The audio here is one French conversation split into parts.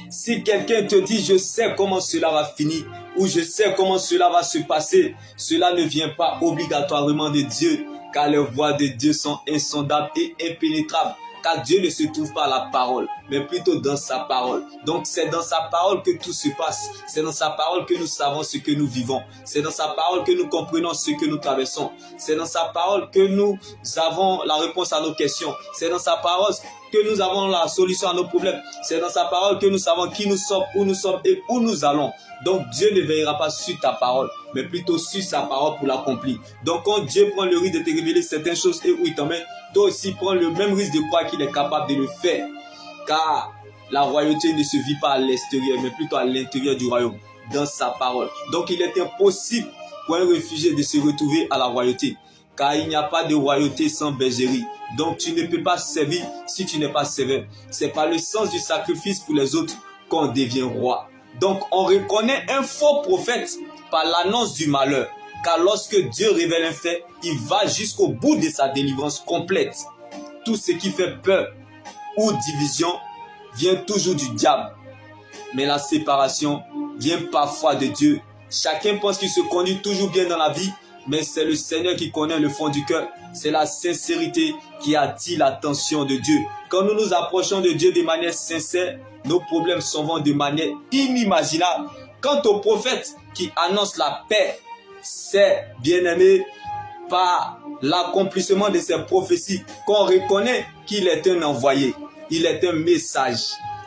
Si quelqu'un te dit, je sais comment cela va finir, ou je sais comment cela va se passer, cela ne vient pas obligatoirement de Dieu, car les voies de Dieu sont insondables et impénétrables. Car Dieu ne se trouve pas à la parole, mais plutôt dans sa parole. Donc c'est dans sa parole que tout se passe. C'est dans sa parole que nous savons ce que nous vivons. C'est dans sa parole que nous comprenons ce que nous traversons. C'est dans sa parole que nous avons la réponse à nos questions. C'est dans sa parole que nous avons la solution à nos problèmes. C'est dans sa parole que nous savons qui nous sommes et où nous allons. Donc Dieu ne veillera pas sur ta parole, mais plutôt sur sa parole pour l'accomplir. Donc quand Dieu prend le risque de te révéler certaines choses et où il t'emmène, toi aussi prends le même risque de croire qu'il est capable de le faire. Car la royauté ne se vit pas à l'extérieur, mais plutôt à l'intérieur du royaume, dans sa parole. Donc il est impossible pour un réfugié de se retrouver à la royauté. Car il n'y a pas de royauté sans bergerie. Donc tu ne peux pas servir si tu n'es pas sévère. C'est par le sens du sacrifice pour les autres qu'on devient roi. Donc on reconnaît un faux prophète par l'annonce du malheur. Car lorsque Dieu révèle un fait, il va jusqu'au bout de sa délivrance complète. Tout ce qui fait peur ou division vient toujours du diable. Mais la séparation vient parfois de Dieu. Chacun pense qu'il se conduit toujours bien dans la vie, mais c'est le Seigneur qui connaît le fond du cœur. C'est la sincérité qui attire l'attention de Dieu. Quand nous nous approchons de Dieu de manière sincère, nos problèmes s'en vont de manière inimaginable. Quant au prophète qui annonce la paix, c'est, bien-aimé, par l'accomplissement de ces prophéties qu'on reconnaît qu'il est un envoyé. Il est un message.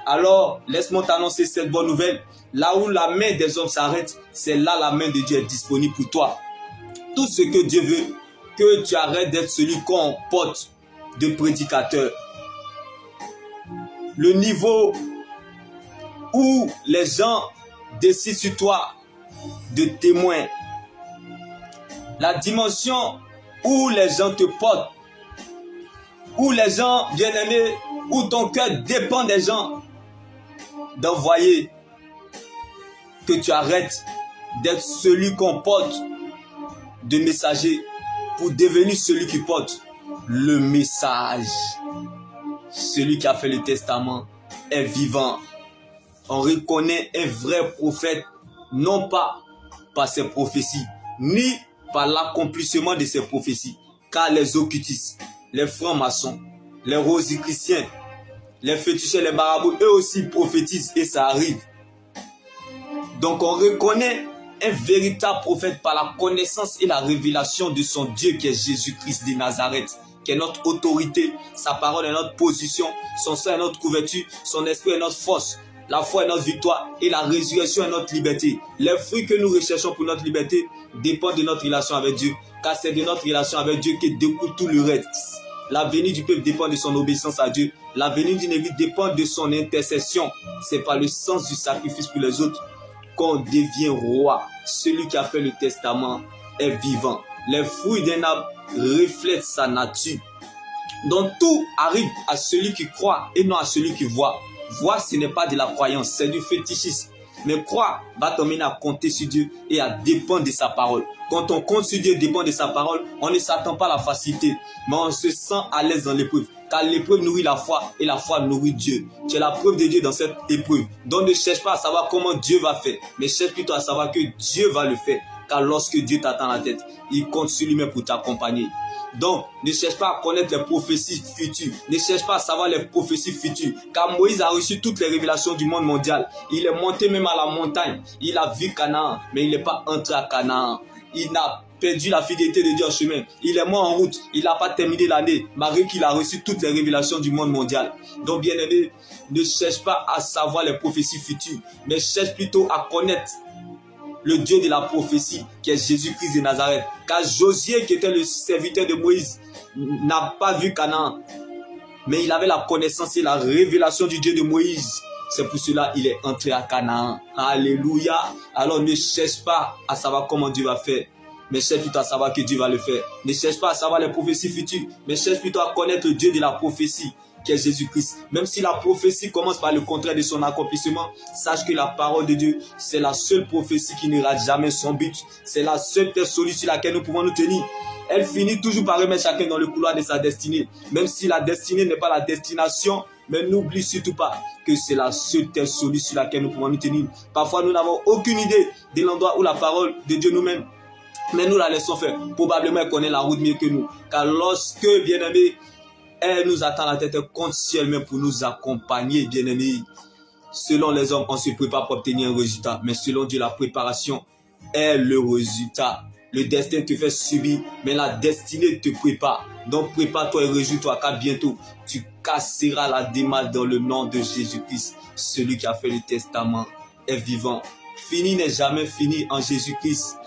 Alors, laisse-moi t'annoncer cette bonne nouvelle. Là où la main des hommes s'arrête, c'est là la main de Dieu est disponible pour toi. Tout ce que Dieu veut, que tu arrêtes d'être celui qu'on porte de prédicateur. Le niveau où les gens décident sur toi de témoin. La dimension où les gens te portent, où les gens, bien-aimés, où ton cœur dépend des gens, d'envoyer, que tu arrêtes d'être celui qu'on porte de messager pour devenir celui qui porte le message. Celui qui a fait le testament est vivant. On reconnaît un vrai prophète non pas par ses prophéties, ni par l'accomplissement de ses prophéties. Car les occultistes, les francs-maçons, les rosicruciens, les féticheurs, les marabouts, eux aussi prophétisent et ça arrive. Donc on reconnaît un véritable prophète par la connaissance et la révélation de son Dieu qui est Jésus-Christ de Nazareth, qui est notre autorité, sa parole est notre position, son sang est notre couverture, son esprit est notre force. La foi est notre victoire et la résurrection est notre liberté. Les fruits que nous recherchons pour notre liberté dépendent de notre relation avec Dieu. Car c'est de notre relation avec Dieu que découle tout le reste. L'avenir du peuple dépend de son obéissance à Dieu. L'avenir d'une église dépend de son intercession. C'est par le sens du sacrifice pour les autres qu'on devient roi. Celui qui a fait le testament est vivant. Les fruits d'un arbre reflètent sa nature. Donc tout arrive à celui qui croit et non à celui qui voit. Voir, ce n'est pas de la croyance, c'est du fétichisme. Mais croire va t'emmener à compter sur Dieu et à dépendre de sa parole. Quand on compte sur Dieu et dépend de sa parole, on ne s'attend pas à la facilité, mais on se sent à l'aise dans l'épreuve. Car l'épreuve nourrit la foi et la foi nourrit Dieu. Tu es la preuve de Dieu dans cette épreuve. Donc ne cherche pas à savoir comment Dieu va faire, mais cherche plutôt à savoir que Dieu va le faire. Car lorsque Dieu t'attend la tête, il compte sur lui-même pour t'accompagner. Donc, ne cherche pas à connaître les prophéties futures. Ne cherche pas à savoir les prophéties futures. Car Moïse a reçu toutes les révélations du monde mondial. Il est monté même à la montagne. Il a vu Canaan, mais il n'est pas entré à Canaan. Il a perdu la fidélité de Dieu en chemin. Il est mort en route. Il n'a pas terminé l'année, malgré qu'il a reçu toutes les révélations du monde mondial. Donc, bien aimé, ne cherche pas à savoir les prophéties futures, mais cherche plutôt à connaître le Dieu de la prophétie, qui est Jésus-Christ de Nazareth. Car Josué, qui était le serviteur de Moïse, n'a pas vu Canaan, mais il avait la connaissance et la révélation du Dieu de Moïse. C'est pour cela qu'il est entré à Canaan. Alléluia. Alors ne cherche pas à savoir comment Dieu va faire, mais cherche plutôt à savoir que Dieu va le faire. Ne cherche pas à savoir les prophéties futures, mais cherche plutôt à connaître le Dieu de la prophétie, qui est Jésus-Christ. Même si la prophétie commence par le contraire de son accomplissement, sache que la parole de Dieu, c'est la seule prophétie qui ne rate jamais son but. C'est la seule solution sur laquelle nous pouvons nous tenir. Elle finit toujours par remettre chacun dans le couloir de sa destinée. Même si la destinée n'est pas la destination Mais n'oublie surtout pas que c'est la seule terre solide sur laquelle nous pouvons nous tenir. Parfois, nous n'avons aucune idée de l'endroit où la parole de Dieu nous mène. Mais nous la laissons faire. Probablement, elle connaît la route mieux que nous. Car lorsque, bien-aimés, elle nous attend la tête, elle compte sur elle-même pour nous accompagner, bien-aimés. Selon les hommes, on se prépare pour obtenir un résultat. Mais selon Dieu, la préparation est le résultat. Le destin te fait subir, mais la destinée te prépare. Donc prépare-toi et réjouis-toi car bientôt, tu casseras la démarche dans le nom de Jésus-Christ. Celui qui a fait le testament est vivant. Fini n'est jamais fini en Jésus-Christ.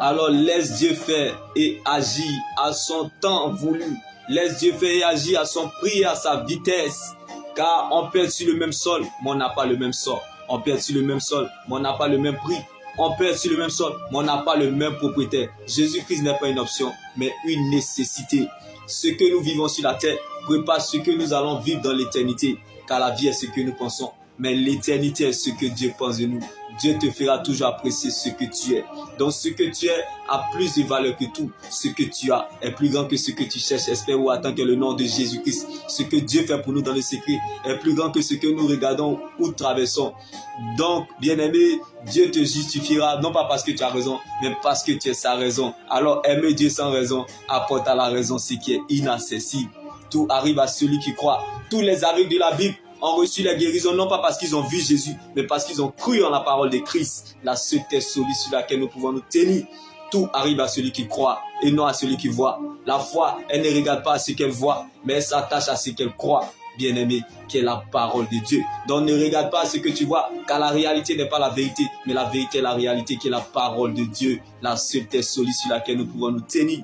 Alors laisse Dieu faire et agir à son temps voulu. Laisse Dieu faire et agir à son prix et à sa vitesse. Car on perd sur le même sol, mais on n'a pas le même sort. On perd sur le même sol, mais on n'a pas le même prix. On perd sur le même sol, mais on n'a pas le même propriétaire. Jésus-Christ n'est pas une option, mais une nécessité. Ce que nous vivons sur la terre prépare ce que nous allons vivre dans l'éternité. Car la vie est ce que nous pensons, mais l'éternité est ce que Dieu pense de nous. Dieu te fera toujours apprécier ce que tu es. Donc ce que tu es a plus de valeur que tout. Ce que tu as est plus grand que ce que tu cherches. Espère ou attends que le nom de Jésus-Christ, ce que Dieu fait pour nous dans le secret, est plus grand que ce que nous regardons ou traversons. Donc, bien-aimé, Dieu te justifiera, non pas parce que tu as raison, mais parce que tu es sa raison. Alors, aimer Dieu sans raison apporte à la raison ce qui est inaccessible. Tout arrive à celui qui croit. Tous les aveugles de la Bible ont reçu la guérison, non pas parce qu'ils ont vu Jésus, mais parce qu'ils ont cru en la parole de Christ, la seule terre solide sur laquelle nous pouvons nous tenir. Tout arrive à celui qui croit et non à celui qui voit. La foi, elle ne regarde pas à ce qu'elle voit, mais elle s'attache à ce qu'elle croit, bien-aimé, qui est la parole de Dieu. Donc ne regarde pas à ce que tu vois, car la réalité n'est pas la vérité, mais la vérité est la réalité qui est la parole de Dieu, la seule terre solide sur laquelle nous pouvons nous tenir.